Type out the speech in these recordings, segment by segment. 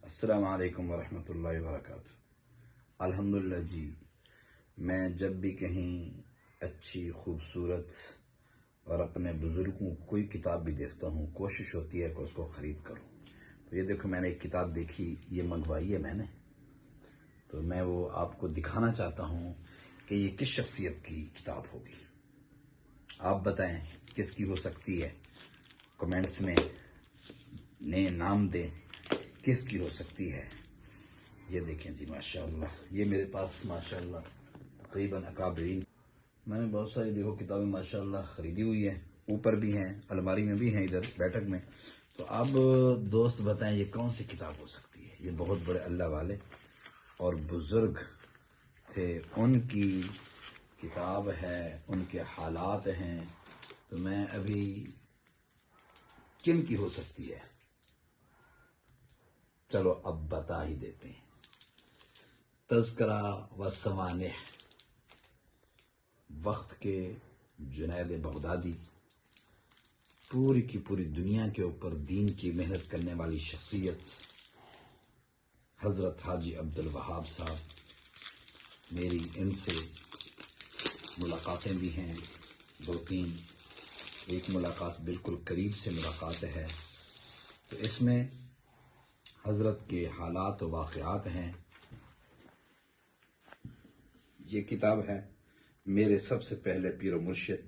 السلام علیکم ورحمۃ اللہ وبرکاتہ۔ الحمدللہ جی، میں جب بھی کہیں اچھی خوبصورت اور اپنے بزرگوں کوئی کتاب بھی دیکھتا ہوں، کوشش ہوتی ہے کہ اس کو خرید کروں۔ تو یہ دیکھو، میں نے ایک کتاب دیکھی، یہ منگوائی ہے میں نے، تو میں وہ آپ کو دکھانا چاہتا ہوں کہ یہ کس شخصیت کی کتاب ہوگی۔ آپ بتائیں کس کی ہو سکتی ہے، کمنٹس میں نام دیں کس کی ہو سکتی ہے۔ یہ دیکھیں جی، ماشاءاللہ یہ میرے پاس ماشاءاللہ تقریباً اکابرین، میں نے بہت ساری دیکھو کتابیں ماشاءاللہ خریدی ہوئی ہیں، اوپر بھی ہیں، الماری میں بھی ہیں، ادھر بیٹھک میں۔ تو اب دوست بتائیں یہ کون سی کتاب ہو سکتی ہے۔ یہ بہت بڑے اللہ والے اور بزرگ تھے، ان کی کتاب ہے، ان کے حالات ہیں، تو میں ابھی کن کی ہو سکتی ہے، چلو اب بتا ہی دیتے ہیں۔ تذکرہ و سوانح، وقت کے جنید بغدادی، پوری کی پوری دنیا کے اوپر دین کی محنت کرنے والی شخصیت حضرت حاجی عبدالوہاب صاحب۔ میری ان سے ملاقاتیں بھی ہیں، 2-3، ایک ملاقات بالکل قریب سے ملاقات ہے، تو اس میں حضرت کے حالات و واقعات ہیں۔ یہ کتاب ہے میرے سب سے پہلے پیر و مرشد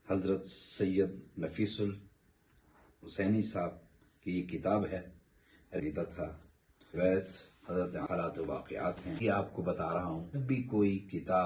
حضرت سید نفیس الحسینی صاحب کی یہ کتاب ہے، خریدا تھا، روایت حضرت حالات و واقعات ہیں۔ یہ آپ کو بتا رہا ہوں، جب بھی کوئی کتاب